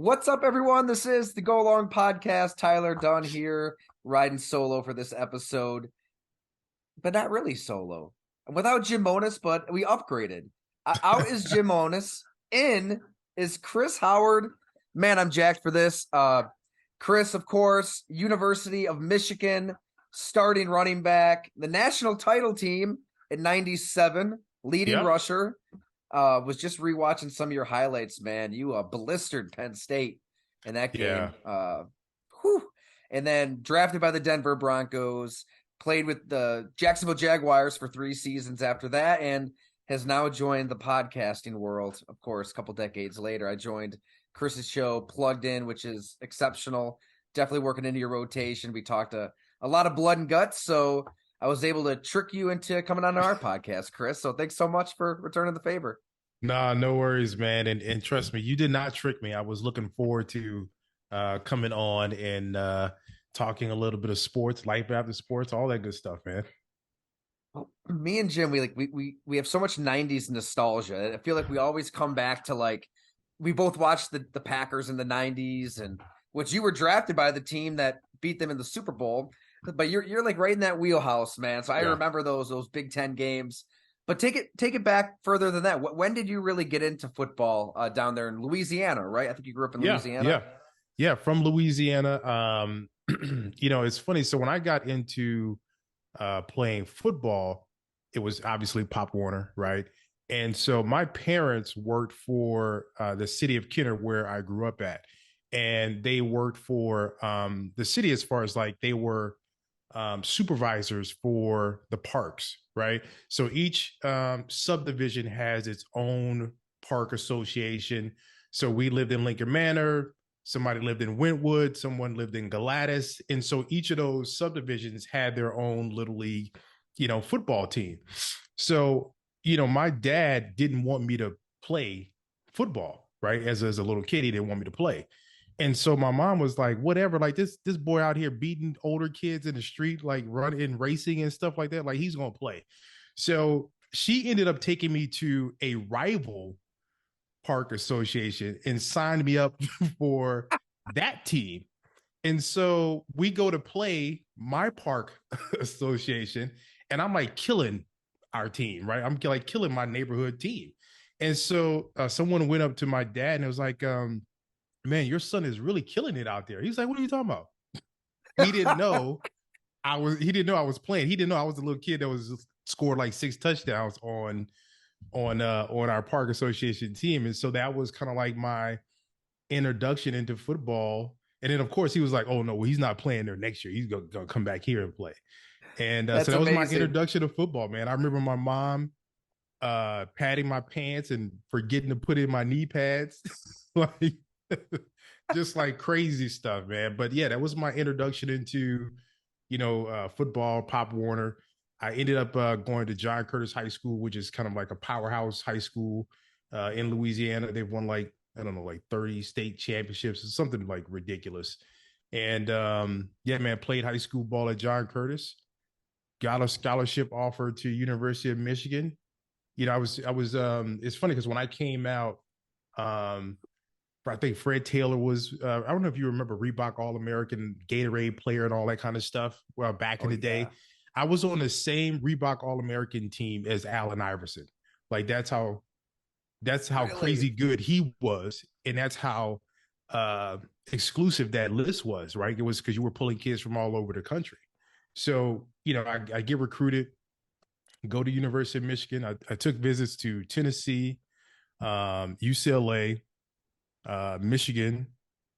What's up, everyone? This is the Go Along Podcast. Tyler Dunn here, riding solo for this episode, but not really solo. Without Jim Monis, but we upgraded. Out is Jim Monis. In is Chris Howard. Man, I'm jacked for this. Chris, of course, University of Michigan, starting running back, the national title team in '97, leading rusher. Was just rewatching some of your highlights, man. You blistered Penn State in that game. And then drafted by the Denver Broncos, played with the Jacksonville Jaguars for 3 seasons after that, and has now joined the podcasting world. Of course, a couple decades later, I joined Chris's show, Plugged In, which is exceptional. Definitely working into your rotation. We talked a lot of blood and guts, so I was able to trick you into coming on our podcast, Chris. So thanks so much for returning the favor. Nah, no worries, man. And trust me, you did not trick me. I was looking forward to coming on and talking a little bit of sports, life after sports, all that good stuff, man. Well, me and Jim, we have so much '90s nostalgia. I feel like we always come back to we both watched the Packers in the '90s, and which you were drafted by the team that beat them in the Super Bowl. But you're like right in that wheelhouse, man. So I remember those Big Ten games. But take it back further than that. When did you really get into football down there in Louisiana, right? I think you grew up in Louisiana. Yeah, from Louisiana. It's funny. So when I got into playing football, it was obviously Pop Warner, right? And so my parents worked for the city of Kenner, where I grew up at. And they worked for the city as far as they were supervisors for the parks, right? So each subdivision has its own park association. So we lived in Lincoln Manor, somebody lived in Wentwood, someone lived in Gladys. And so each of those subdivisions had their own little league, football team. So, my dad didn't want me to play football, right? As a little kid, he didn't want me to play. And so my mom was like, whatever, this boy out here beating older kids in the street, running, racing and stuff like that, he's going to play. So she ended up taking me to a rival park association and signed me up for that team. And so we go to play my park association, and I'm killing our team, right? I'm killing my neighborhood team. And so someone went up to my dad and it was like, man, your son is really killing it out there. He's like, what are you talking about? He didn't know I was playing. He didn't know I was the little kid that was scored 6 touchdowns on our park association team. And so that was kind of my introduction into football. And then of course he was like, oh no, he's not playing there next year. He's gonna come back here and play. And so that was my introduction to football, man. I remember my mom patting my pants and forgetting to put in my knee pads. Just crazy stuff, man. But yeah, that was my introduction into, football, Pop Warner. I ended up going to John Curtis High School, which is kind of a powerhouse high school in Louisiana. They've won 30 state championships or something ridiculous. And yeah, man, played high school ball at John Curtis. Got a scholarship offer to University of Michigan. I was it's funny because when I came out, I think Fred Taylor was, I don't know if you remember Reebok All-American Gatorade player and all that kind of stuff. Well, back in the day, I was on the same Reebok All-American team as Allen Iverson. That's how really? Crazy good he was. And that's how exclusive that list was, right? It was because you were pulling kids from all over the country. So, I get recruited, go to University of Michigan. I took visits to Tennessee, UCLA, Michigan,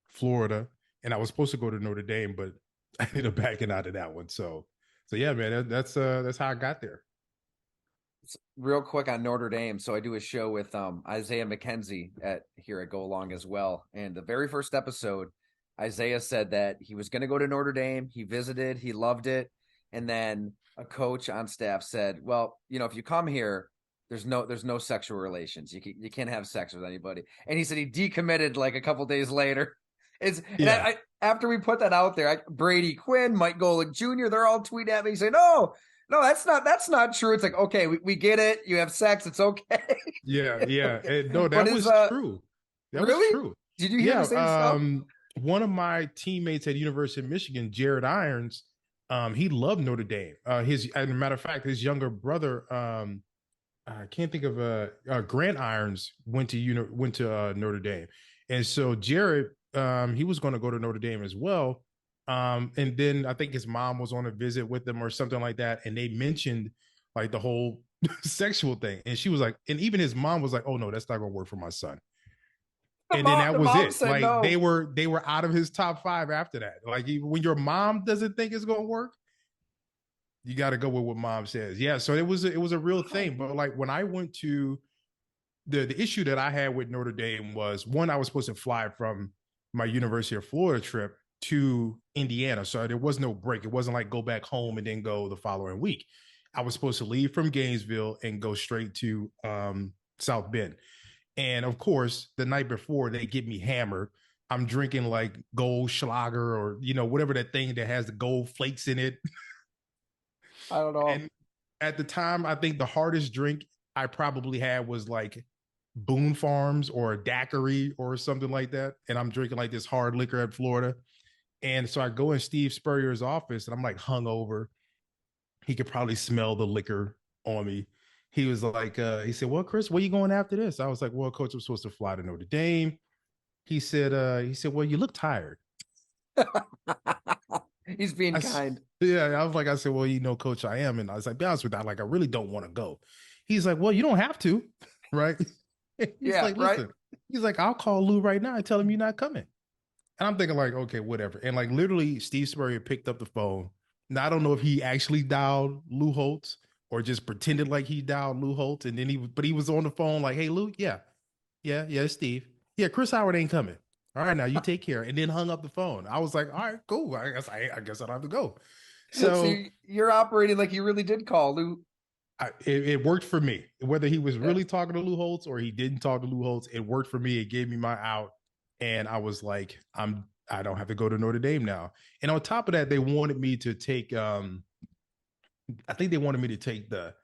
Florida, and I was supposed to go to Notre Dame, but I ended up backing out of that one. So yeah, man, that's how I got there. Real quick on Notre Dame. So I do a show with Isaiah McKenzie here at Go Along as well. And the very first episode, Isaiah said that he was going to go to Notre Dame. He visited, he loved it, and then a coach on staff said, "Well, if you come here, there's no sexual relations. You can't have sex with anybody." And he said he decommitted a couple days later. After we put that out there, Brady Quinn, Mike Golick Jr., they're all tweeting at me saying, "No, that's not true." It's okay, we get it. You have sex, it's okay. Yeah. No, that was true. That really? was true. Did you hear the Yeah. same stuff? One of my teammates at University of Michigan, Jared Irons, he loved Notre Dame. As a matter of fact, his younger brother, I can't think of Grant Irons went to Notre Dame, and so Jared, he was going to go to Notre Dame as well. And then I think his mom was on a visit with them or something like that, and they mentioned like the whole sexual thing, and she was like, and even his mom was like, "Oh no, that's not going to work for my son." And then that The was mom it. said Like no. they were out of his top five after that. Like even when your mom doesn't think it's going to work, you got to go with what mom says. Yeah, so it was a real thing. But like when I went to the issue that I had with Notre Dame was one, I was supposed to fly from my University of Florida trip to Indiana, so there was no break. It wasn't like go back home and then go the following week. I was supposed to leave from Gainesville and go straight to South Bend. And of course, the night before they get me hammered. I'm drinking like gold Schlager or whatever that thing that has the gold flakes in it. I don't know. And at the time, I think the hardest drink I probably had was like Boone Farms or a daiquiri or something like that. And I'm drinking like this hard liquor at Florida. And so I go in Steve Spurrier's office and I'm like hungover. He could probably smell the liquor on me. He was like, he said, "Well, Chris, where you going after this?" I was like, "Well, coach, I'm supposed to fly to Notre Dame." He said, "Well, you look tired." He's being kind. Yeah, I said, "Well, coach, I am." And I was like, "Be honest with that, like, I really don't want to go." He's like, "Well, you don't have to," right? He's Yeah, like, right. "Listen," he's like, "I'll call Lou right now and tell him you're not coming." And I'm thinking like, okay, whatever. And like literally Steve Spurrier picked up the phone. Now I don't know if he actually dialed Lou Holtz or just pretended like he dialed Lou Holtz. And then he was on the phone like, "Hey Lou, yeah, Steve. Yeah, Chris Howard ain't coming. All right, now you take care." And then hung up the phone. I was like, all right, cool. I guess I don't have to go. So So you're operating like you really did call Lou. it worked for me. Whether he was Yeah. really talking to Lou Holtz or he didn't talk to Lou Holtz, it worked for me. It gave me my out, and I was like, I don't have to go to Notre Dame now. And on top of that, they wanted me to take. I think they wanted me to take the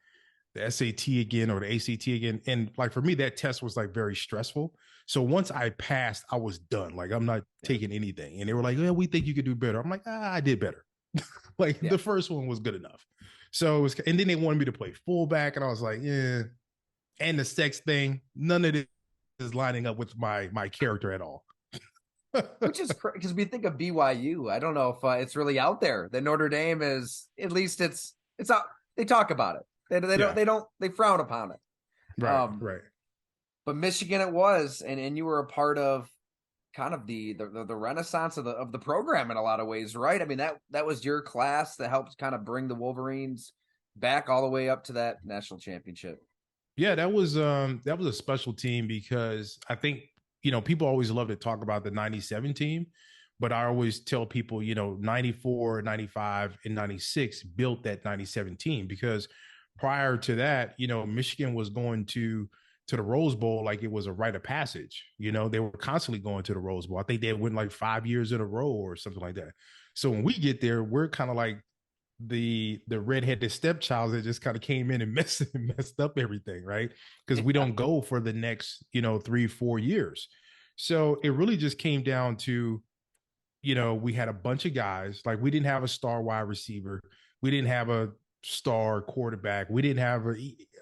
SAT again or the ACT again. And like for me, that test was like very stressful. So once I passed, I was done. Like I'm not Yeah. taking anything. And they were like, "Yeah, we think you could do better." I'm like, I did better. Like Yeah. the first one was good enough. So it was, and then they wanted me to play fullback, and I was like, yeah. And the sex thing, none of this is lining up with my character at all. Which is because we think of BYU. I don't know if it's really out there. That Notre Dame is, at least it's out. They talk about it. Yeah, They frown upon it. right, right. But Michigan it was, and you were a part of kind of the renaissance of the program in a lot of ways, right? I mean that was your class that helped kind of bring the Wolverines back all the way up to that national championship. Yeah, that was a special team because I think people always love to talk about the 97 team, but I always tell people 94, 95, and 96 built that 97 team because prior to that, Michigan was going to the Rose Bowl like it was a rite of passage. They were constantly going to the Rose Bowl. I think they went like 5 years in a row or something like that. So when we get there, we're kind of like the redheaded stepchild that just kind of came in and messed up everything, right? Because we don't go for the next 3-4 years. So it really just came down to we had a bunch of guys. Like we didn't have a star wide receiver, we didn't have a star quarterback, we didn't have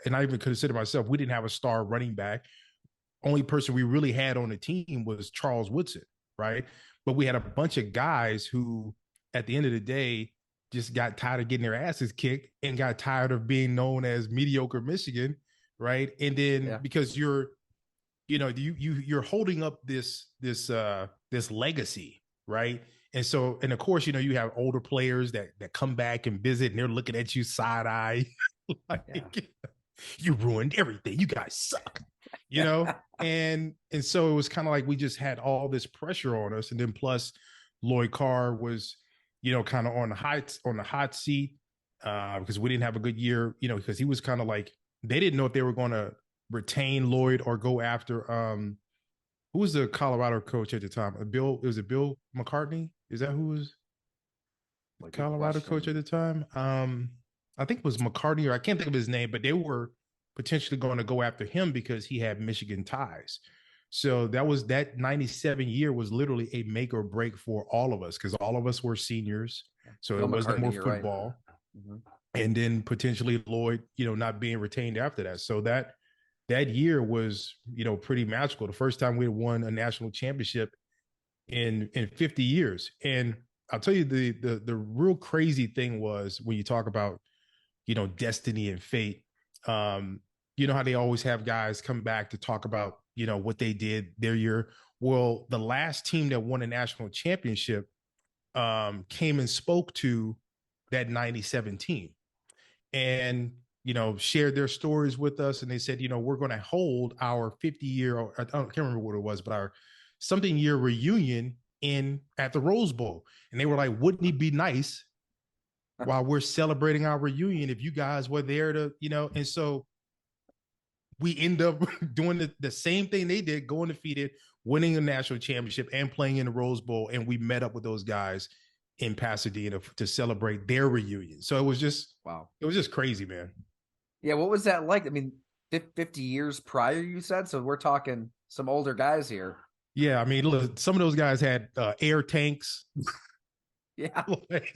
and I even consider myself, we didn't have a star running back. Only person we really had on the team was Charles Woodson, right? But we had a bunch of guys who at the end of the day just got tired of getting their asses kicked and got tired of being known as mediocre Michigan, right? And then Yeah. because you're holding up this legacy, right? And so, and of course, you have older players that come back and visit, and they're looking at you side eye, like Yeah. you ruined everything. You guys suck, you know. And so it was kind of like we just had all this pressure on us, and then plus Lloyd Carr was, kind of on the hot seat because we didn't have a good year, because he was kind of like they didn't know if they were going to retain Lloyd or go after who was the Colorado coach at the time? Was it Bill McCartney? Is that who was the Colorado coach at the time? I think it was McCartney, or I can't think of his name, but they were potentially going to go after him because he had Michigan ties. So that 97 year was literally a make or break for all of us because all of us were seniors. So Bill it was no more McCartney, you're right. football. Mhm. And then potentially Lloyd, not being retained after that. So that year was, pretty magical. The first time we had won a national championship in 50 years. And I'll tell you the real crazy thing was when you talk about, destiny and fate. You know how they always have guys come back to talk about, what they did their year. Well, the last team that won a national championship came and spoke to that 97 team and shared their stories with us, and they said, we're going to hold our 50-year, I can't remember what it was, but our something year reunion in at the Rose Bowl. And they were like, wouldn't it be nice while we're celebrating our reunion if you guys were there to, and so we end up doing the same thing they did, going defeated, winning a national championship and playing in the Rose Bowl. And we met up with those guys in Pasadena to celebrate their reunion. So it was just, wow. It was just crazy, man. Yeah. What was that like? I mean, 50 years prior, you said, so we're talking some older guys here. Yeah. I mean, look, some of those guys had air tanks. Yeah. Like,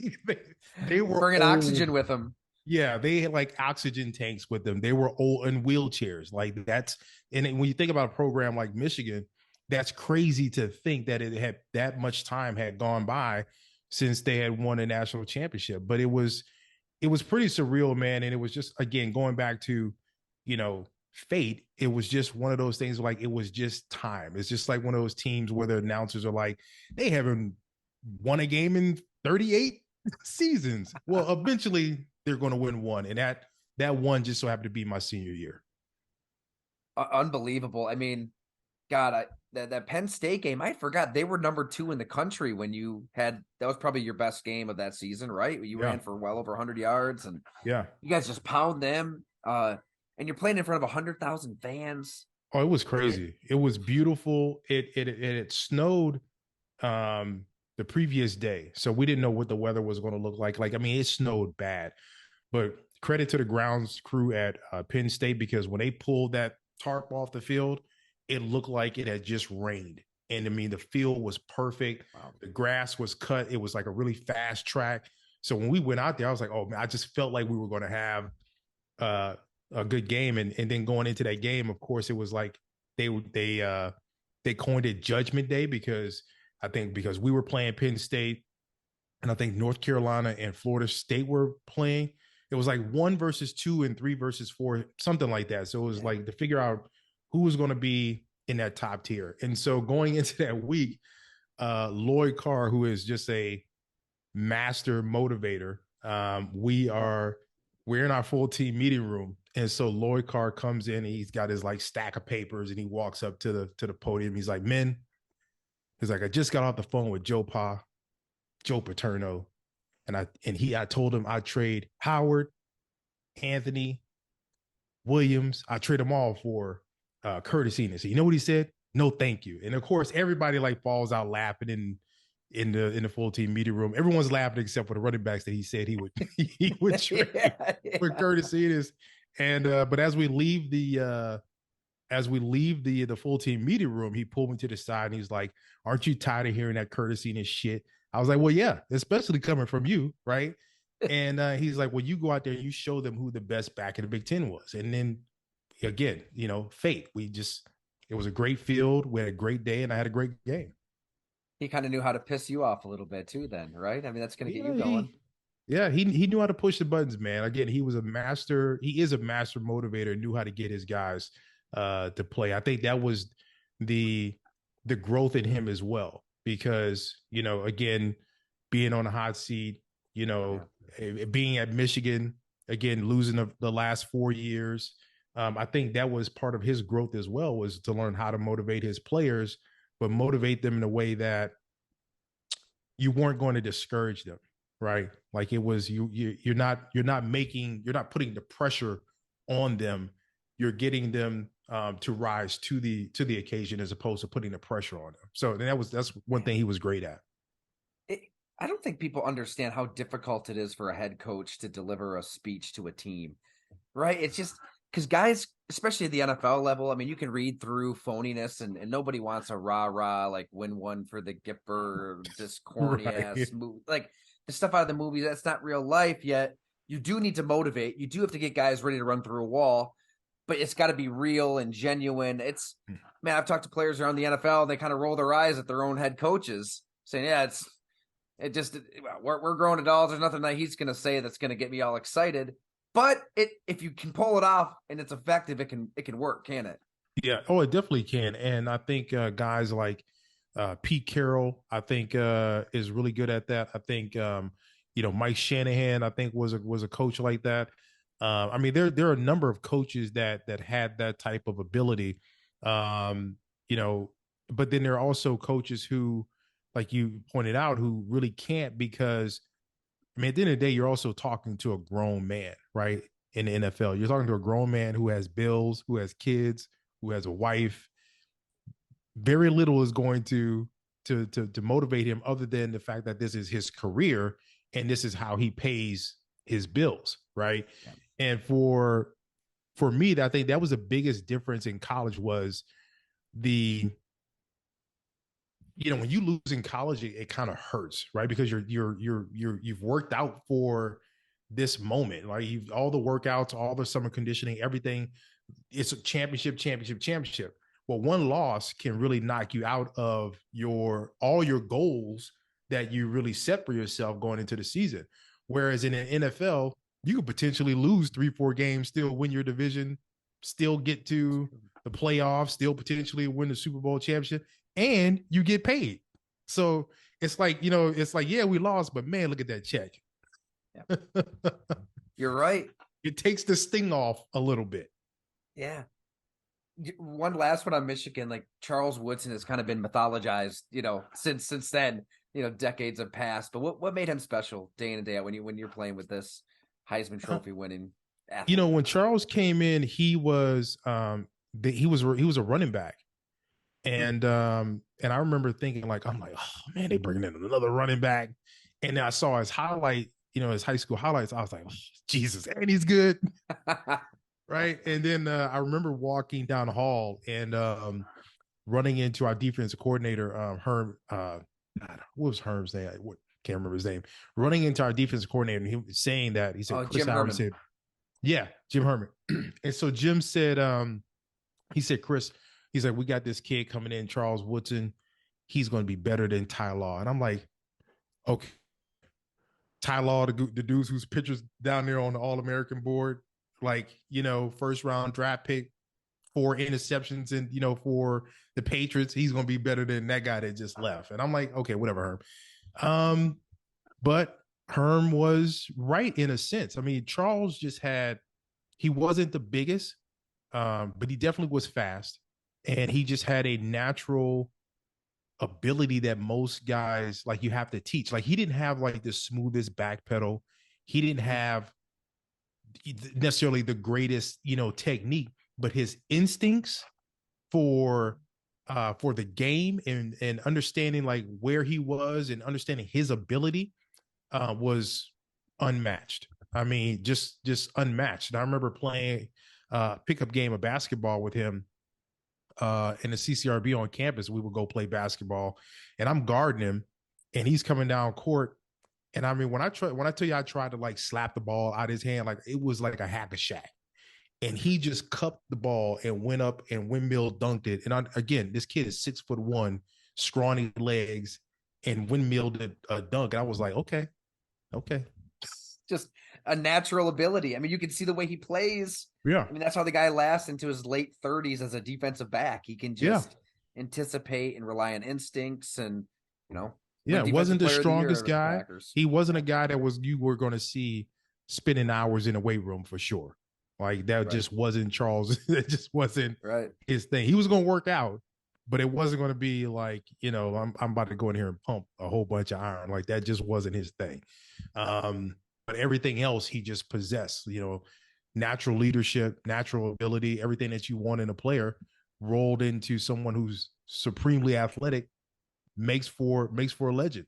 they were bringing old. Oxygen with them. Yeah, they had like oxygen tanks with them. They were old in wheelchairs. Like that's, and when you think about a program like Michigan, that's crazy to think that it had that much time had gone by since they had won a national championship. But it was pretty surreal, man. And it was just, again, going back to, fate. It was just one of those things, like it was just time. It's just like one of those teams where the announcers are like, they haven't won a game in 38 seasons. Well, eventually they're going to win one, and that one just so happened to be my senior year. Unbelievable. I mean, God, that Penn State game, I forgot they were number 2 in the country when you had, that was probably your best game of that season, right? You ran for well over 100 yards, and yeah, you guys just pound them. And you're playing in front of 100,000 fans. Oh, it was crazy. It was beautiful. It snowed the previous day, so we didn't know what the weather was going to look like. Like, I mean, it snowed bad, but credit to the grounds crew at Penn State, because when they pulled that tarp off the field, it looked like it had just rained. And I mean, the field was perfect. Wow. The grass was cut. It was like a really fast track. So when we went out there, I was like, oh man, I just felt like we were going to have a good game. And then going into that game, of course, it was like they coined it Judgment Day, because we were playing Penn State, and I think North Carolina and Florida State were playing. It was like 1 versus 2 and 3 versus 4, something like that. So it was like to figure out who was going to be in that top tier. And so going into that week, Lloyd Carr, who is just a master motivator, we're in our full team meeting room. And so Lloyd Carr comes in, and he's got his like stack of papers, and he walks up to the podium. He's like, men, he's like, I just got off the phone with Joe Paterno. And I told him I'd trade Howard, Anthony, Williams. I trade them all for Curtis Enos. You know what he said? No, thank you. And of course, everybody like falls out laughing in the full team meeting room. Everyone's laughing except for the running backs that he said he would trade for Curtis Enos. And but as we leave the full team meeting room, he pulled me to the side and he's like, "Aren't you tired of hearing that Curtis Enos shit?" I was like, well, yeah, especially coming from you, right? And he's like, well, you go out there and you show them who the best back in the Big Ten was. And then again, fate. It was a great field. We had a great day, and I had a great game. He kind of knew how to piss you off a little bit too then, right? I mean, that's going to get you going. He knew how to push the buttons, man. Again, he is a master motivator, knew how to get his guys to play. I think that was the growth in him as well. Because, again, being on a hot seat, being at Michigan, again, losing the last 4 years, I think that was part of his growth as well, was to learn how to motivate his players, but motivate them in a way that you weren't going to discourage them, right? Like it was you're not putting the pressure on them. You're getting them to rise to the occasion, as opposed to putting the pressure on them. So that's one thing he was great at. I don't think people understand how difficult it is for a head coach to deliver a speech to a team, right? It's just, because guys, especially at the NFL level, I mean, you can read through phoniness, and nobody wants a rah rah like win one for the Gipper, this corny Right. ass movie, like the stuff out of the movies. That's not real life yet. You do need to motivate. You do have to get guys ready to run through a wall, but it's got to be real and genuine. It's man, I've talked to players around the NFL. They kind of roll their eyes at their own head coaches, saying, "Yeah, we're grown adults. There's nothing that he's going to say that's going to get me all excited." But if you can pull it off and it's effective, it can work, can it? Yeah. Oh, it definitely can. And I think guys like Pete Carroll, I think is really good at that. I think Mike Shanahan, I think was a coach like that. I mean, there are a number of coaches that had that type of ability. Um, you know, but then there are also coaches who, like you pointed out, who really can't because I mean, at the end of the day, you're also talking to a grown man, right? In the NFL, you're talking to a grown man who has bills, who has kids, who has a wife. Very little is going to motivate him other than the fact that this is his career and this is how he pays his bills, right? Yeah. And for me, I think that was the biggest difference in college was the when you lose in college, it kind of hurts, right? Because you've worked out for this moment, like you've all the workouts, all the summer conditioning, everything. It's a championship. Well, one loss can really knock you out of all your goals that you really set for yourself going into the season. Whereas in an NFL, you could potentially lose 3-4 games, still win your division, still get to the playoffs, still potentially win the Super Bowl championship, and you get paid. So it's like, yeah, we lost, but man, look at that check. Yeah. You're right. It takes the sting off a little bit. Yeah. One last one on Michigan, like Charles Woodson has kind of been mythologized, since then, decades have passed. But what made him special day in and day out when you're playing with this Heisman Trophy winning athlete? When Charles came in, he was he was a running back. And I remember thinking I'm like, oh man, they bringing in another running back. And then I saw his highlight, his high school highlights. I was like, oh, Jesus, and he's good. Right. And then I remember walking down the hall and running into our defensive coordinator, Herm. What was Herm's name? Can't remember his name. Running into our defensive coordinator, and he was saying that he said, Chris Jim Howard Herman. said, yeah, Jim Herman. And so Jim said, he said, Chris, he's like, we got this kid coming in, Charles Woodson. He's going to be better than Ty Law. And I'm like, okay. Ty Law, the dudes whose pictures down there on the All-American board, first round draft pick, 4 interceptions, and for the Patriots, he's going to be better than that guy that just left. And I'm like, okay, whatever, Herm. But Herm was right in a sense. I mean, Charles he wasn't the biggest, but he definitely was fast, and he just had a natural ability that most guys you have to teach. He didn't have the smoothest back pedal. He didn't have necessarily the greatest, technique, but his instincts for the game and understanding where he was and understanding his ability was unmatched. I mean, just unmatched. And I remember playing pickup game of basketball with him in the CCRB on campus. We would go play basketball, and I'm guarding him, and he's coming down court. And I mean, when I tell you I tried to slap the ball out of his hand, it was like a hack a Shaq. And he just cupped the ball and went up and windmill dunked it. And again, this kid is 6'1", scrawny legs, and windmilled a dunk. And I was like, okay. Just a natural ability. I mean, you can see the way he plays. Yeah. I mean, that's how the guy lasts into his late 30s as a defensive back. He can just anticipate and rely on instincts and, Yeah, wasn't the strongest guy. He wasn't a guy that you were going to see spending hours in a weight room for sure. That just wasn't Charles. It just wasn't his thing. He was going to work out, but it wasn't going to be I'm about to go in here and pump a whole bunch of iron. That just wasn't his thing. But everything else he just possessed, natural leadership, natural ability, everything that you want in a player rolled into someone who's supremely athletic makes for a legend.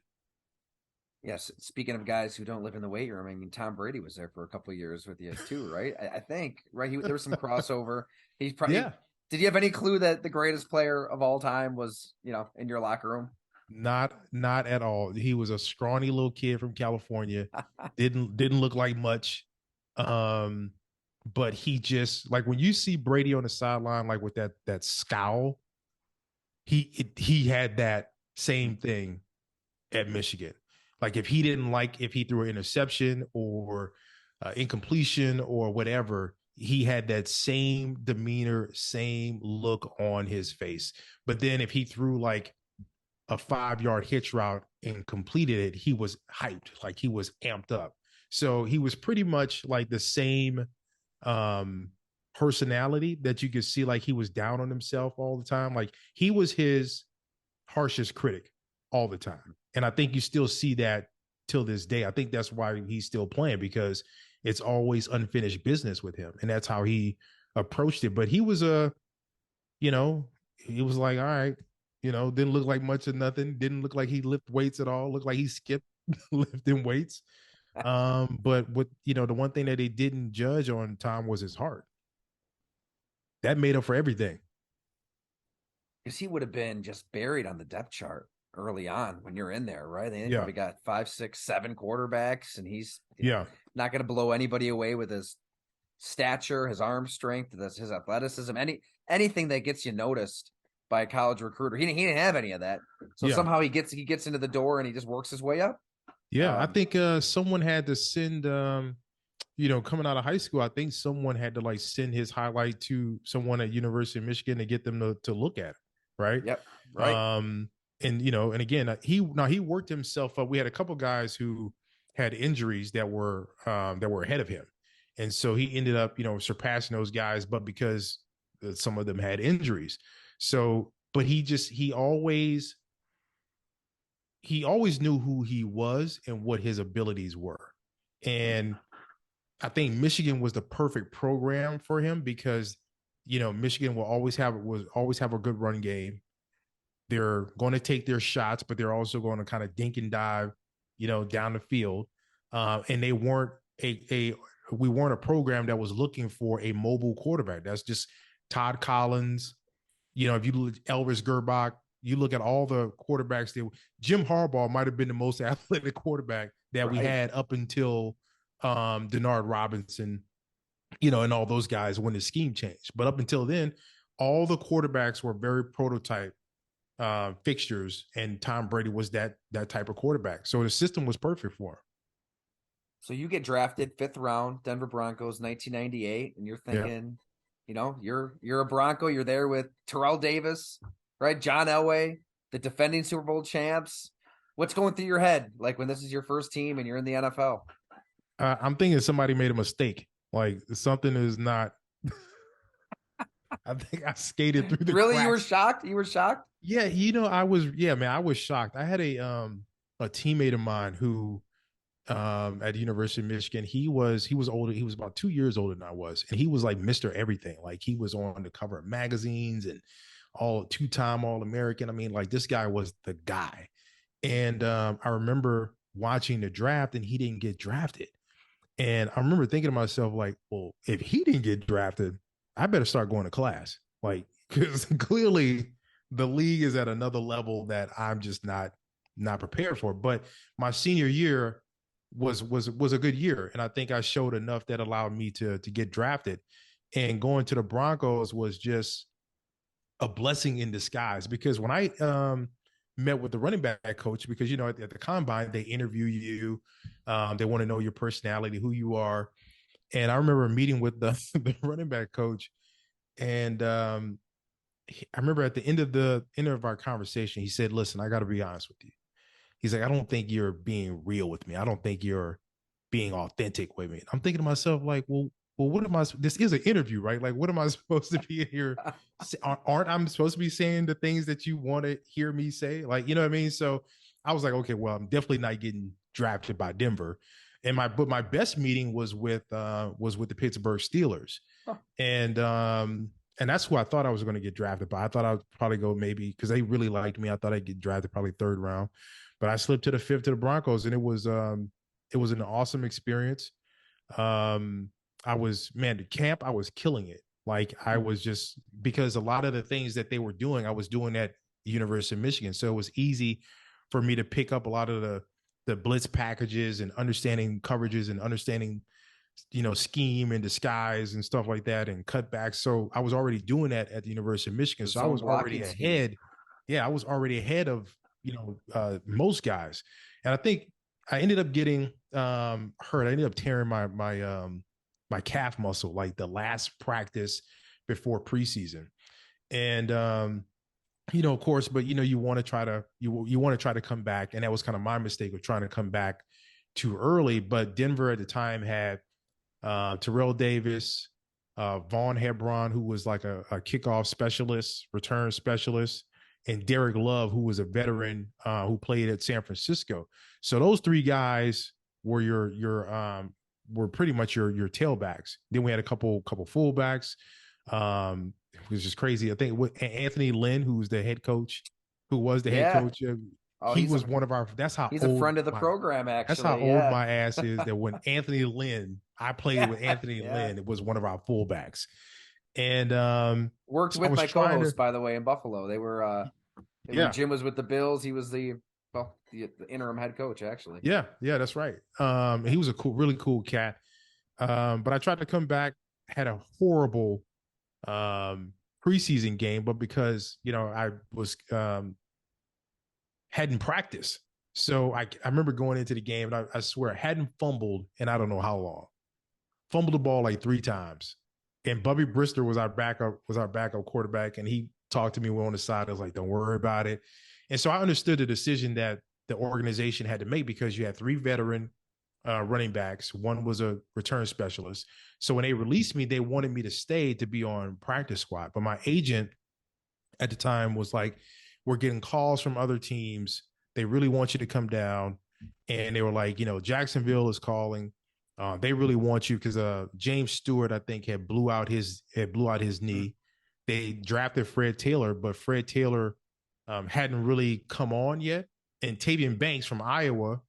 Yes. Speaking of guys who don't live in the weight room, I mean, Tom Brady was there for a couple of years with you too, right? I think, right? There was some crossover. He's probably. Yeah. Did you have any clue that the greatest player of all time was, in your locker room? Not at all. He was a scrawny little kid from California. Didn't look like much. Um, but he just like when you see Brady on the sideline, like with that scowl, he had that same thing at Michigan. Like if he didn't like if he threw an interception or incompletion or whatever, he had that same demeanor, same look on his face. But then if he threw like a 5-yard hitch route and completed it, he was hyped, like he was amped up. So he was pretty much like the same um personality that you could see, like he was down on himself all the time. Like he was his harshest critic all the time. And I think you still see that till this day. I think that's why he's still playing, because it's always unfinished business with him. And that's how he approached it. But he was you know, he was like, all right, didn't look like much of nothing. Didn't look like he lifted weights at all. Looked like he skipped lifting weights. But what the one thing that they didn't judge on Tom was his heart. That made up for everything. Because he would have been just buried on the depth chart early on when you're in there, right? They Yeah. probably got 5, 6, 7 quarterbacks, and he's Yeah. not going to blow anybody away with his stature, his arm strength, his athleticism, anything that gets you noticed by a college recruiter. He didn't have any of that. So Yeah. somehow he gets into the door and he just works his way up. Yeah. I think someone had to send coming out of high school, I think someone had to like send his highlight to someone at University of Michigan to get them to look at it, right? Yep. Right. And again, he worked himself up. We had a couple guys who had injuries that were ahead of him, and so he ended up surpassing those guys, but because some of them had injuries. So, but he always knew who he was and what his abilities were, and I think Michigan was the perfect program for him because, Michigan will always have a good run game. They're going to take their shots, but they're also going to kind of dink and dive, down the field. And they weren't we weren't a program that was looking for a mobile quarterback. That's just Todd Collins. If you look at Elvis Gerbach, you look at all the quarterbacks Jim Harbaugh might have been the most athletic quarterback that we had up until Denard Robinson, and all those guys when the scheme changed. But up until then, all the quarterbacks were very prototype fixtures, and Tom Brady was that type of quarterback. So the system was perfect for him. So you get drafted 5th round, Denver Broncos, 1998, and you're thinking, you're a Bronco. You're there with Terrell Davis, right? John Elway, the defending Super Bowl champs. What's going through your head, like when this is your first team and you're in the NFL? I'm thinking somebody made a mistake. Like something is not. I think I skated through the Really, cracks. you were shocked? You were shocked? Yeah, I was. Yeah, man, I was shocked. I had a teammate of mine who at the University of Michigan. He was older. He was about 2 years older than I was, and he was like Mr. Everything. Like he was on the cover of magazines and all 2-time All-American. I mean, like this guy was the guy. And I remember watching the draft, and he didn't get drafted. And I remember thinking to myself, like, well, if he didn't get drafted, I better start going to class. Like, because clearly the league is at another level that I'm just not prepared for. But my senior year was a good year, and I think I showed enough that allowed me to get drafted. And going to the Broncos was just a blessing in disguise, because when I met with the running back coach, because at the combine they interview you, they want to know your personality, who you are. And I remember meeting with the running back coach, and I remember at the end of our conversation, he said, "Listen, I got to be honest with you." He's like, "I don't think you're being real with me. I don't think you're being authentic with me." And I'm thinking to myself, like, well, what am I? This is an interview, right? Like, what am I supposed to be here? Aren't I supposed to be saying the things that you want to hear me say? Like, you know what I mean? So I was like, okay, well, I'm definitely not getting drafted by Denver. And my best meeting was with the Pittsburgh Steelers, huh. And that's who I thought I was going to get drafted by. I thought I would probably go maybe because they really liked me. I thought I'd get drafted probably 3rd round. but I slipped to the fifth to the Broncos, and it was an awesome experience. Um, I was man, the camp, I was killing it. Like I was just because a lot of the things that they were doing, I was doing at the University of Michigan, so it was easy for me to pick up a lot of the blitz packages and understanding coverages and understanding scheme and disguise and stuff like that and cutbacks. So I was already doing that at the University of Michigan. The So I zone was already blocking scheme. ahead. Yeah, I was already ahead of most guys. And I think I ended up getting hurt. I ended up tearing my calf muscle like the last practice before preseason. And of course, but you want to try to you want to try to come back, and that was kind of my mistake of trying to come back too early. But Denver at the time had Terrell Davis, Vaughn Hebron, who was like a kickoff specialist, return specialist, and Derek Love, who was a veteran who played at San Francisco. So those three guys were were pretty much your tailbacks. Then we had a couple fullbacks. Which is crazy. I think Anthony Lynn, who was the head coach, Oh, he was one of our. That's how he's old a friend of the program, that's how actually. old Yeah. my ass is. That when Anthony Lynn, I played with Anthony Yeah. Lynn. It was one of our fullbacks, and Worked so I with was my trying co-host, to. by the way, in Buffalo. They were when Yeah, Jim was with the Bills, he was the interim head coach, actually. yeah, that's right. He was a really cool cat. But I tried to come back, had a horrible preseason game, but because I was hadn't practiced. So I remember going into the game, and I swear I hadn't fumbled in I don't know how long. Fumbled the ball like 3 times. And Bubby Brister was our backup quarterback, and he talked to me on the side. I was like, "Don't worry about it." And so I understood the decision that the organization had to make because you had 3 veteran running backs. One was a return specialist. So when they released me, they wanted me to stay to be on practice squad. But my agent at the time was like, "We're getting calls from other teams. They really want you to come down." And they were like, Jacksonville is calling. They really want you because James Stewart, I think, had blew out his knee. They drafted Fred Taylor, but Fred Taylor hadn't really come on yet. And Tavian Banks from Iowa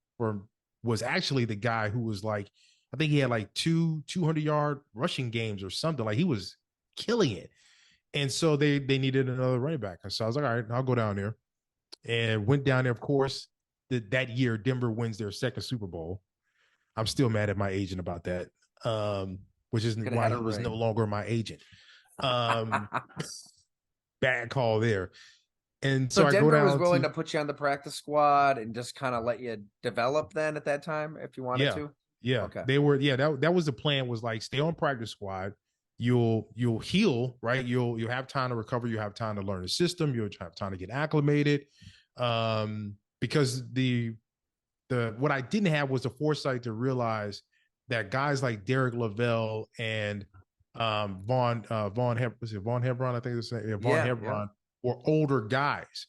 was actually the guy who was like, I think he had like 200-yard rushing games or something. Like he was killing it. And so they needed another running back. And so I was like, all right, I'll go down there. And went down there. Of course, that year, Denver wins their second Super Bowl. I'm still mad at my agent about that, which is why he was no longer my agent. Bad call there. And so I Denver go down was willing to put you on the practice squad and just kind of let you develop then at that time if you wanted to? Yeah. Okay. They were, that was the plan, was like stay on practice squad. You'll heal, right? You'll have time to recover. You have time to learn the system. You'll have time to get acclimated. Because what I didn't have was the foresight to realize that guys like Derek Lavelle and Vaughn Hebron, I think it's Vaughn Hebron, were older guys,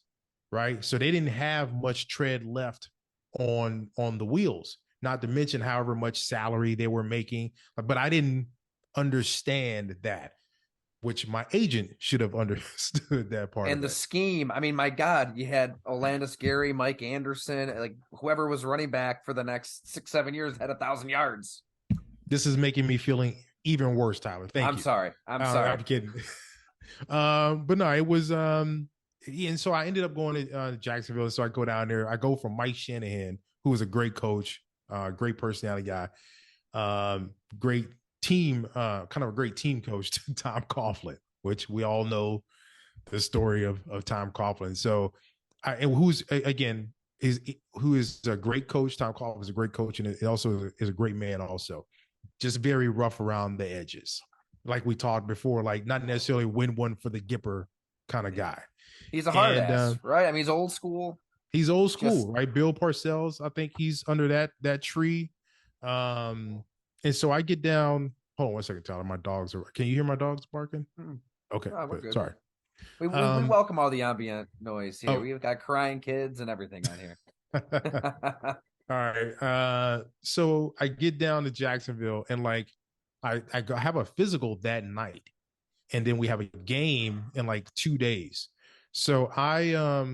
right? So they didn't have much tread left on the wheels. Not to mention however much salary they were making, but I didn't understand that, which my agent should have understood that part. And the scheme, I mean, my God, you had Olandis Gary, Mike Anderson, like whoever was running back for the next 6-7 years had 1,000 yards. This is making me feeling even worse, Tyler. Thank you. I'm sorry. I'm kidding. But no, it was and so I ended up going to Jacksonville. So I go down there. I go from Mike Shanahan, who was a great coach, great personality guy, great team, kind of a great team coach, to Tom Coughlin, which we all know the story of Tom Coughlin. So, who is a great coach. Tom Coughlin is a great coach, and it also is a great man. Also, just very rough around the edges, like we talked before. Like not necessarily win one for the Gipper kind of guy. He's a hard ass, right? I mean, he's old school. He's old school, right? Bill Parcells, I think he's under that tree. And so I get down. Hold on 1 second, Tyler. My dogs are. Can you hear my dogs barking? Okay, sorry. We welcome all the ambient noise here. We've got crying kids and everything on here. All right. So I get down to Jacksonville, and like I have a physical that night, and then we have a game in like 2 days. So I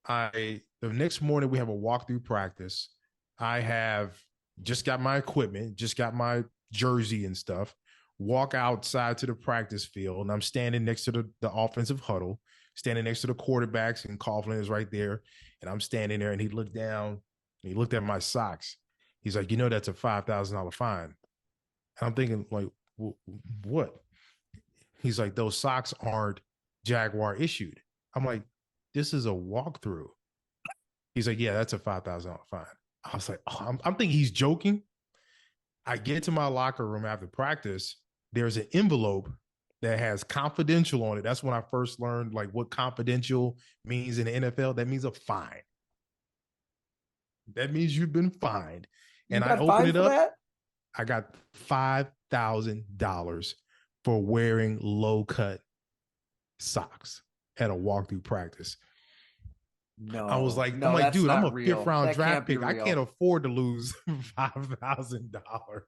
The next morning we have a walkthrough practice. I have just got my equipment, just got my jersey and stuff. Walk outside to the practice field, and I'm standing next to the offensive huddle, standing next to the quarterbacks, and Coughlin is right there, and I'm standing there, and he looked down, and he looked at my socks. He's like, that's a $5,000 fine. And I'm thinking, like, what? He's like, those socks aren't Jaguar issued. I'm like, this is a walkthrough. He's like, yeah, that's a $5,000 fine. I was like, I'm thinking he's joking. I get to my locker room after practice. There's an envelope that has confidential on it. That's when I first learned like what confidential means in the NFL. That means a fine. That means you've been fined. You And I got open fined it for up. that? I got $5,000 for wearing low cut socks at a walkthrough practice. I was No, like, no, that's dude, I'm a not fifth real. round That draft can't be pick. I can't real. afford to lose $5,000.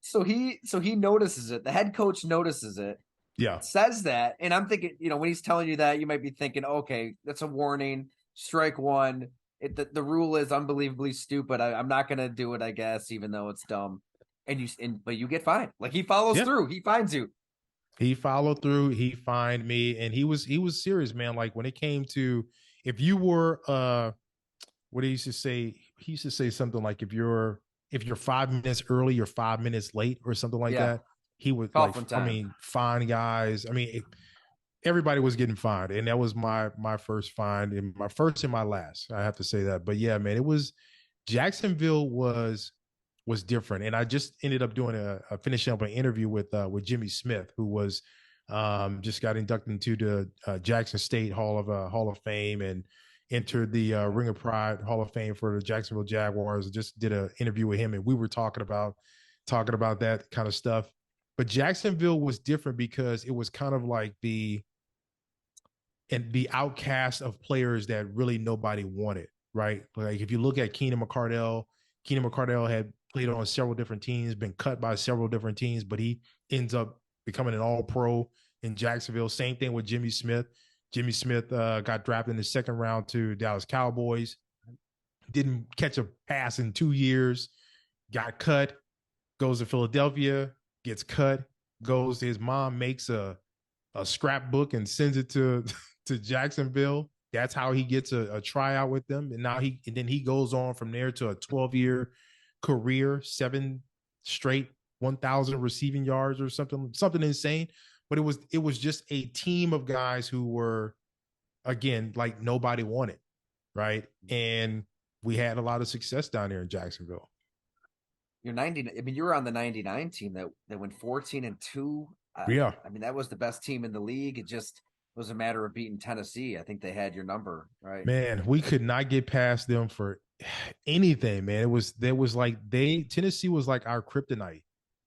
So he notices it. The head coach notices it, Yeah. says that, and I'm thinking, when he's telling you that, you might be thinking, okay, that's a warning, strike one. The rule is unbelievably stupid. I'm not gonna do it, I guess, even though it's dumb. But you get fined. Like he follows Yeah. through. He finds you. He followed through. He fined me, and he was serious, man. Like when it came to if you were what he used to say, he used to say something like if you're 5 minutes early, you're 5 minutes late, or something like Yeah, that. He would like, Coughlin I time. mean, fine guys. I mean, everybody was getting fined, and that was my first fine, and my first and my last. I have to say that. But yeah, man, it was Jacksonville was different, and I just ended up doing finishing up an interview with Jimmy Smith, who was just got inducted into the Jackson State Hall of Fame and entered the Ring of Pride Hall of Fame for the Jacksonville Jaguars. I just did an interview with him, and we were talking about that kind of stuff. But Jacksonville was different because it was kind of like the outcast of players that really nobody wanted, right? Like if you look at Keenan McCardell had played on several different teams, been cut by several different teams, but he ends up becoming an all-pro in Jacksonville. Same thing with Jimmy Smith. Jimmy Smith got drafted in the second round to Dallas Cowboys. Didn't catch a pass in 2 years. Got cut. Goes to Philadelphia. Gets cut. Goes. His mom makes a scrapbook and sends it to to Jacksonville. That's how he gets a tryout with them, and then he goes on from there to a 12-year career, 7 straight 1,000 receiving yards or something insane. But it was just a team of guys who were, again, like nobody wanted, right? And we had a lot of success down there in Jacksonville. You're 90. I mean, you were on the 99 team that went 14-2. Yeah, I mean, that was the best team in the league. It just was a matter of beating Tennessee. I think they had your number, right? man, we could not get past them for anything, man. There was like Tennessee was like our kryptonite.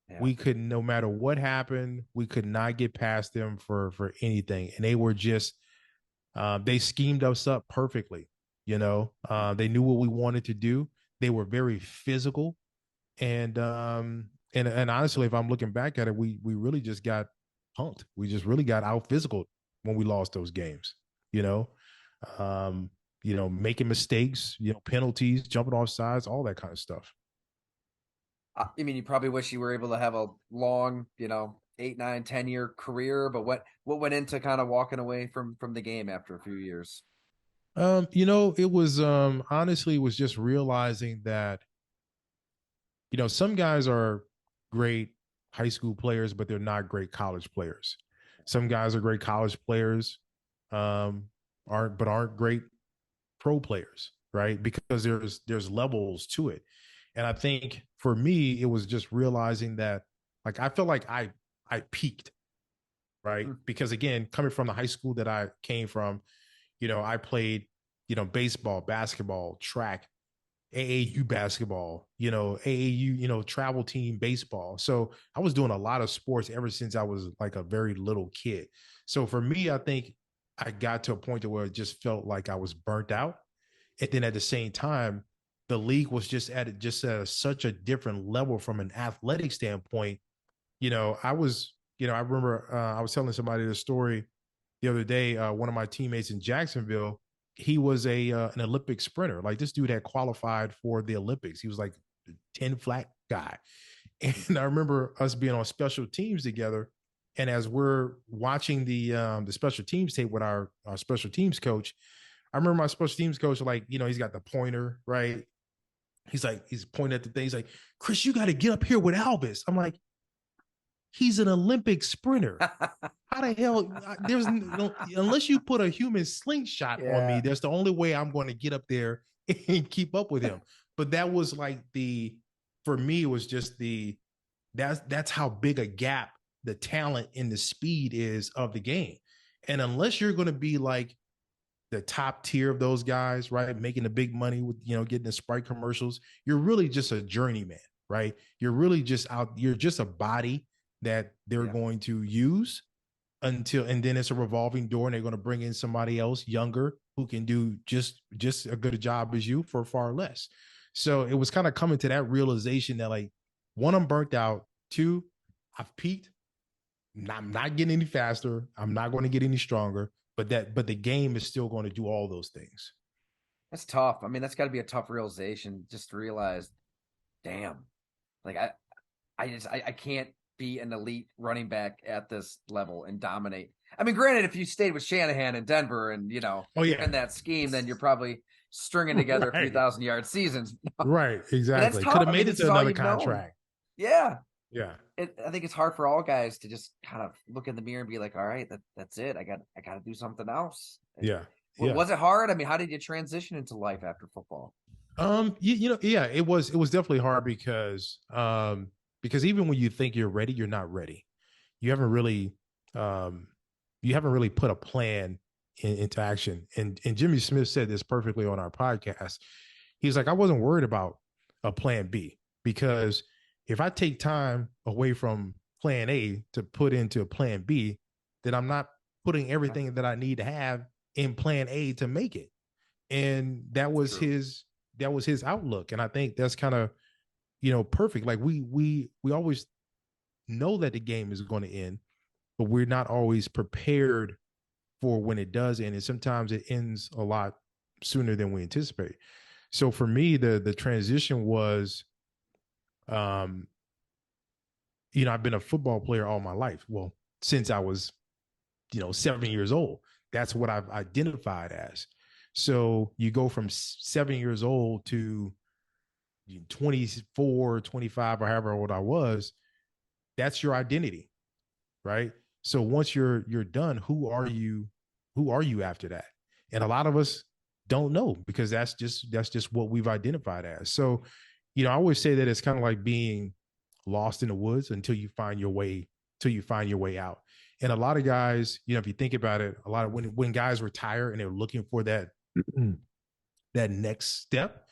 Yeah. We could, no matter what happened, we could not get past them for anything, and they were just they schemed us up perfectly. They knew what we wanted to do. They were very physical, and honestly, if I'm looking back at it, we really just got punked. We just really got out physical when we lost those games. You know, making mistakes, penalties, jumping off sides, all that kind of stuff. I mean, you probably wish you were able to have a long, 8, 9, 10-year career, but what went into kind of walking away from the game after a few years? It was honestly, it was just realizing that, some guys are great high school players, but they're not great college players. Some guys are great college players, aren't great pro players, right? Because there's levels to it. And I think for me, it was just realizing that, like, I felt like I peaked, right? Because again, coming from the high school that I came from, I played, baseball, basketball, track, AAU basketball, AAU, travel team baseball. So I was doing a lot of sports ever since I was like a very little kid. So for me, I think I got to a point to where it just felt like I was burnt out. And then at the same time, the league was just at such a different level from an athletic standpoint. I remember I was telling somebody the story the other day. One of my teammates in Jacksonville, he was an Olympic sprinter. Like this dude had qualified for the Olympics. He was like a 10 flat guy. And I remember us being on special teams together. And as we're watching the special teams tape with our special teams coach, I remember my special teams coach, like, he's got the pointer, right? He's pointing at the thing. He's like, Chris, you got to get up here with Albus. I'm like, he's an Olympic sprinter. How the hell? There's no, unless you put a human slingshot on me, that's the only way I'm going to get up there and keep up with him. But that was like for me, it was just that's how big a gap the talent and the speed is of the game. And unless you're going to be like the top tier of those guys, right, making the big money with, getting the Sprite commercials, you're really just a journeyman, right? You're really just you're just a body that they're going to use and then it's a revolving door and they're going to bring in somebody else younger who can do just a good job as you for far less. So it was kind of coming to that realization that, like, one, I'm burnt out. Two, I've peaked. I'm not getting any faster. I'm not going to get any stronger, but the game is still going to do all those things. That's tough. I mean, that's got to be a tough realization, just to realize, damn, like I can't be an elite running back at this level and dominate. I mean, granted, if you stayed with Shanahan in Denver and, in that scheme, then you're probably stringing together a few 1,000-yard seasons. Right, exactly. Could have made it to another contract. Yeah. Yeah. I think it's hard for all guys to just kind of look in the mirror and be like, all right, that's it. I got to do something else. Yeah. Was it hard? I mean, how did you transition into life after football? It was definitely hard because even when you think you're ready, you're not ready. You haven't really put a plan into action. And Jimmy Smith said this perfectly on our podcast. He's like, I wasn't worried about a plan B, because if I take time away from plan A to put into plan B, then I'm not putting everything that I need to have in plan A to make it. And that was his outlook. And I think that's kind of, perfect. Like we always know that the game is going to end, but we're not always prepared for when it does end. And sometimes it ends a lot sooner than we anticipate. So for me, the transition was, I've been a football player all my life. Well, since I was, 7 years old, that's what I've identified as. So you go from 7 years old to 24, 25, or however old I was, that's your identity, right? So once you're done, who are you after that? And a lot of us don't know, because that's just what we've identified as. So, I always say that it's kind of like being lost in the woods until you find your way out. And a lot of guys, if you think about it, a lot of when guys retire and they're looking for that next step,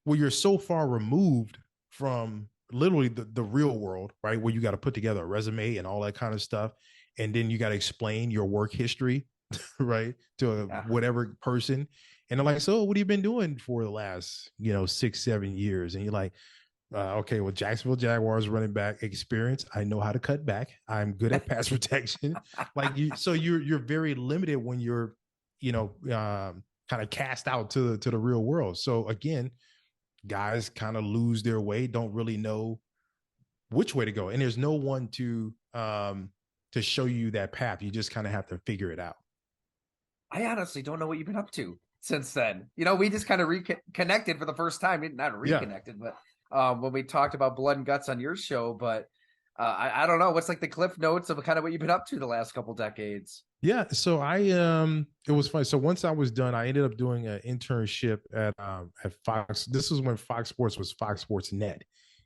where you're so far removed from literally the real world, right? Where you got to put together a resume and all that kind of stuff. And then you got to explain your work history, right, to whatever person. And they're like, so what have you been doing for the last, 6-7 years? And you're like, okay, well, Jacksonville Jaguars running back experience. I know how to cut back. I'm good at pass protection. So you're very limited when you're, kind of cast out to the real world. So again, guys kind of lose their way, don't really know which way to go. And there's no one to show you that path. You just kind of have to figure it out. I honestly don't know what you've been up to since then. We just kind of reconnected for the first time. Not reconnected, but when we talked about blood and guts on your show. But I don't know. What's like the cliff notes of kind of what you've been up to the last couple decades? Yeah. So it was funny. So once I was done, I ended up doing an internship at Fox. This was when Fox Sports was Fox Sports Net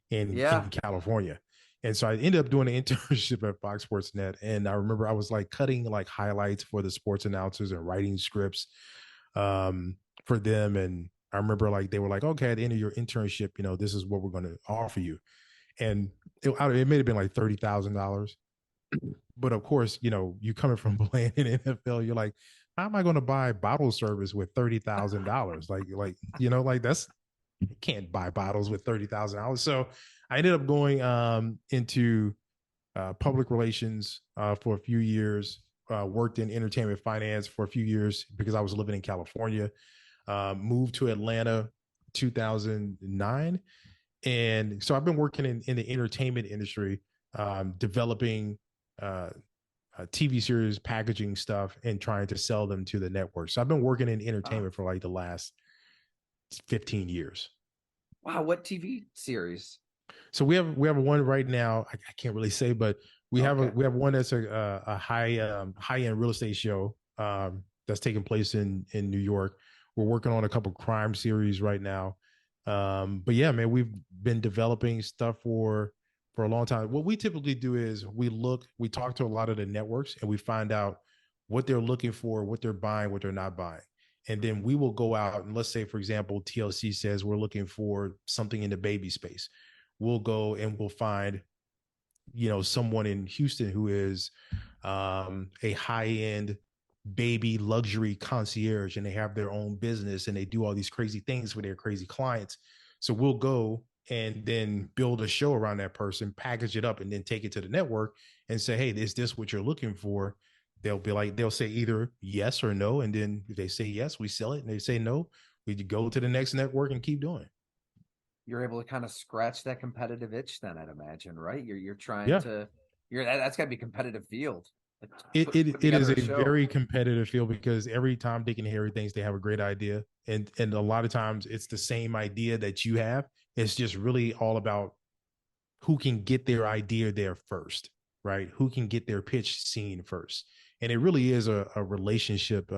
in California. And so I ended up doing an internship at Fox Sports Net. And I remember I was like cutting like highlights for the sports announcers and writing scripts for them. And I remember like they were like, okay, at the end of your internship, this is what we're going to offer you. And it may have been like $30,000. But of course, you coming from playing in NFL, you're like, how am I going to buy bottle service with $30,000? Like that's, you can't buy bottles with $30,000. So I ended up going into public relations for a few years, worked in entertainment finance for a few years because I was living in California. Moved to Atlanta 2009. And so I've been working in the entertainment industry, developing TV series, packaging stuff, and trying to sell them to the network. So I've been working in entertainment for like the last 15 years. Wow, what TV series? So we have one right now. I can't really say, but we have one that's a high end real estate show that's taking place in New York. We're working on a couple crime series right now. But yeah, man, we've been developing stuff for a long time. What we typically do is we talk to a lot of the networks and we find out what they're looking for, what they're buying, what they're not buying. And then we will go out and let's say, for example, TLC says we're looking for something in the baby space. We'll go and we'll find, someone in Houston who is a high end baby luxury concierge and they have their own business and they do all these crazy things for their crazy clients. So we'll go and then build a show around that person, package it up, and then take it to the network and say, hey, is this what you're looking for? They'll say either yes or no. And then if they say yes, we sell it. And they say no, we go to the next network and keep doing it. You're able to kind of scratch that competitive itch then, I'd imagine, right? You're trying to, that's got to be a competitive field. It is a very competitive field because every time Dick and Harry thinks they have a great idea. And a lot of times it's the same idea that you have. It's just really all about who can get their idea there first, right? Who can get their pitch seen first. And it really is a relationship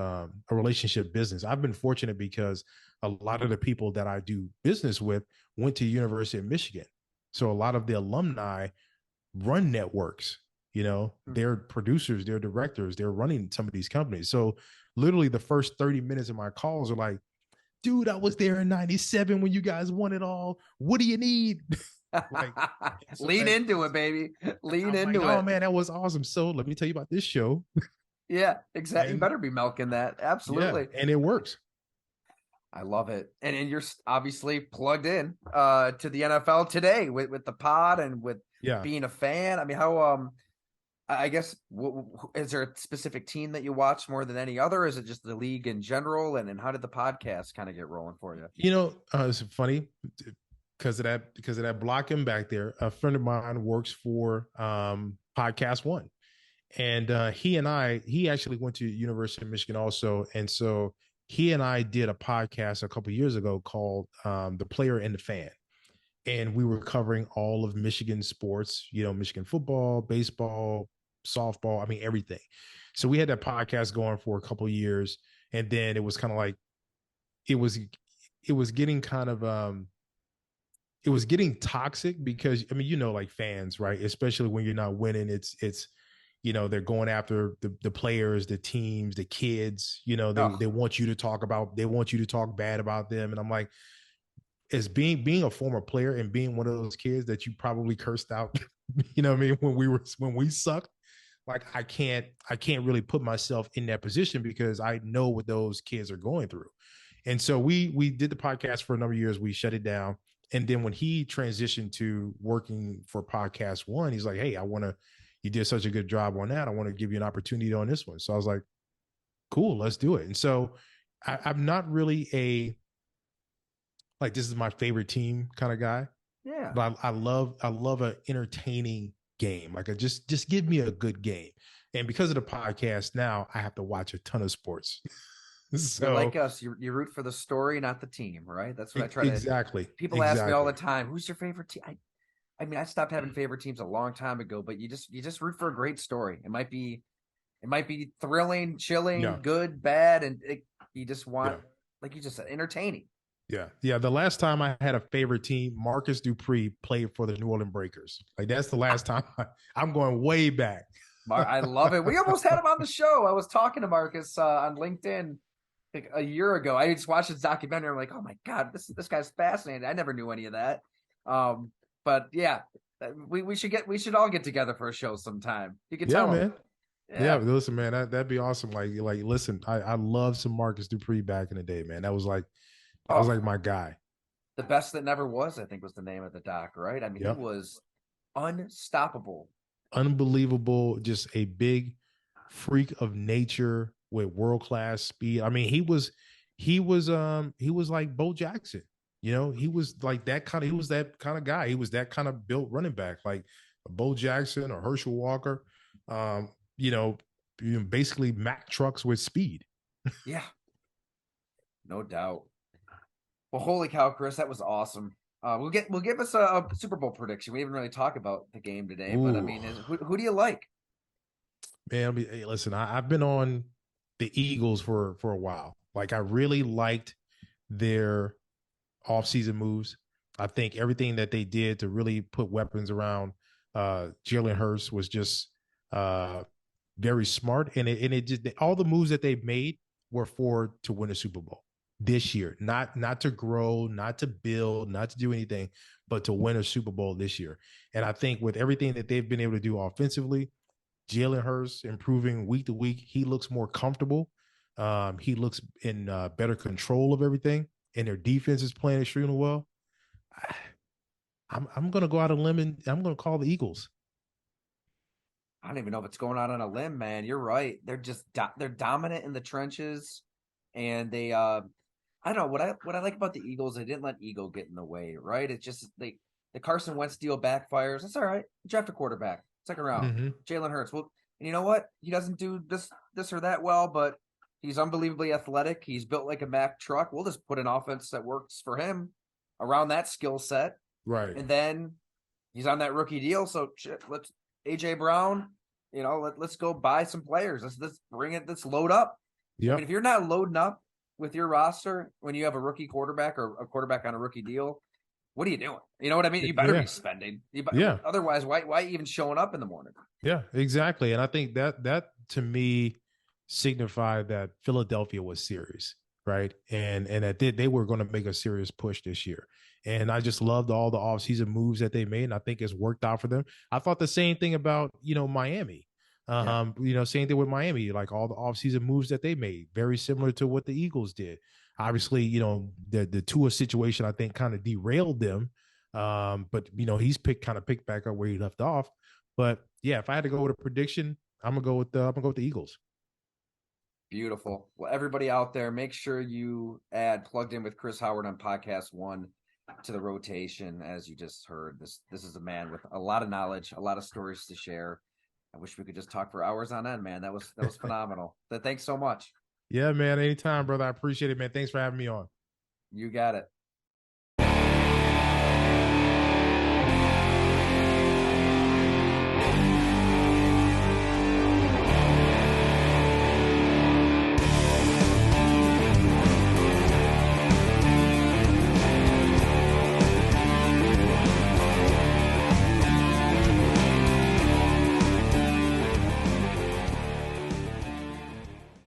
business. I've been fortunate because a lot of the people that I do business with went to University of Michigan. So a lot of the alumni run networks, they're producers, they're directors, they're running some of these companies. So literally the first 30 minutes of my calls are like, dude, I was there in 97 when you guys won it all. What do you need? Lean into it, baby. Lean into it. Oh man, that was awesome. So let me tell you about this show. Yeah, exactly. You better be milking that. Absolutely. Yeah, and it works. I love it. And you're obviously plugged in to the NFL today with the pod and with being a fan. I mean, how I guess is there a specific team that you watch more than any other? Is it just the league in general? And how did the podcast kind of get rolling for you? It's funny because of that blocking back there. A friend of mine works for Podcast One, and he actually went to University of Michigan also, and so he and I did a podcast a couple of years ago called The Player and the Fan. And we were covering all of Michigan sports, Michigan football, baseball, softball, I mean, everything. So we had that podcast going for a couple of years. And then it was kind of like, it was getting kind of, it was getting toxic because, I mean, like fans, right? Especially when you're not winning, it's, they're going after the players, the teams, the kids, they want you to talk bad about them. And I'm like, as being a former player and being one of those kids that you probably cursed out, what I mean, when we sucked, like I can't really put myself in that position because I know what those kids are going through. And so we did the podcast for a number of years. We shut it down. And then when he transitioned to working for Podcast One, he's like, hey, you did such a good job on that. I want to give you an opportunity on this one. So I was like, cool, let's do it. And so I'm not really this is my favorite team kind of guy. Yeah. But I love an entertaining game. Like just give me a good game. And because of the podcast now, I have to watch a ton of sports. So you're like us, you root for the story, not the team, right? That's what I try to. Exactly. People ask me all the time, who's your favorite team? I mean, I stopped having favorite teams a long time ago, but you just root for a great story. It might be thrilling, chilling, good, bad, and you just want, like you just said, entertaining. Yeah. The last time I had a favorite team, Marcus Dupree played for the New Orleans Breakers. Like that's the last time. I'm going way back. I love it. We almost had him on the show. I was talking to Marcus on LinkedIn like a year ago. I just watched his documentary. I'm like, oh my God, this guy's fascinating. I never knew any of that. But yeah, we should all get together for a show sometime. You can tell him. Man. Yeah, listen, man, that'd be awesome. Like, listen, I love some Marcus Dupree back in the day, man. That was like my guy. The Best That Never Was, I think was the name of the doc, right? I mean, He was unstoppable. Unbelievable. Just a big freak of nature with world-class speed. I mean, he was like Bo Jackson. He was like that kind of he was that kind of guy. He was that kind of built running back, like Bo Jackson or Herschel Walker. Um, you know, basically Mack trucks with speed. Yeah, no doubt. Well, holy cow, Chris, that was awesome. We'll give us a Super Bowl prediction. We didn't really talk about the game today, but I Ooh, mean, who do you like? man, I mean, hey, listen, I've been on the Eagles for a while. Like I really liked their offseason moves. I think everything that they did to really put weapons around Jalen Hurts was just uh, very smart, and it just all the moves that they've made were for to win a Super Bowl this year, not to grow, not to build, not to do anything, but to win a Super Bowl this year. And I think with everything that they've been able to do offensively, Jalen Hurts improving week to week, he looks more comfortable. He looks in better control of everything, and their defense is playing extremely well. I'm going to go out on a limb and I'm going to call the Eagles. I don't even know if it's going out on a limb, man. You're right. They're just they're dominant in the trenches, and they I don't know what I like about the Eagles. They didn't let ego get in the way, right? It's just the Carson Wentz deal backfires. That's all right. Draft a quarterback, second round, Mm-hmm. Jalen Hurts. Well, and you know what? He doesn't do this or that well, but he's unbelievably athletic. He's built like a Mack truck. We'll just put an offense that works for him around that skill set, Right. and then he's on that rookie deal. So shit, let's AJ Brown. Let's go buy some players. Let's bring it. Let's load up. I mean, Yep. if you're not loading up with your roster when you have a rookie quarterback or a quarterback on a rookie deal, what are you doing? You know what I mean? You better Yeah. be spending. Yeah. Otherwise, why even showing up in the morning? Yeah. Exactly. And I think that to me signified that Philadelphia was serious, right? And that they were going to make a serious push this year. And I just loved all the offseason moves that they made. And I think it's worked out for them. I thought the same thing about, Miami. Yeah, Same thing with Miami, like all the offseason moves that they made, very similar to what the Eagles did. Obviously, the Tua situation, I think, kind of derailed them. But he's picked back up where he left off. But yeah, if I had to go with a prediction, I'm gonna go with the Eagles. beautiful. Well, everybody out there, make sure you add Plugged In with Chris Howard on podcast one to the rotation. As you just heard, this is a man with a lot of knowledge, a lot of stories to share. I wish we could just talk for hours on end, man. That was phenomenal. Thanks so much. Yeah, man. Anytime, brother. I appreciate it, man. Thanks for having me on. You got it.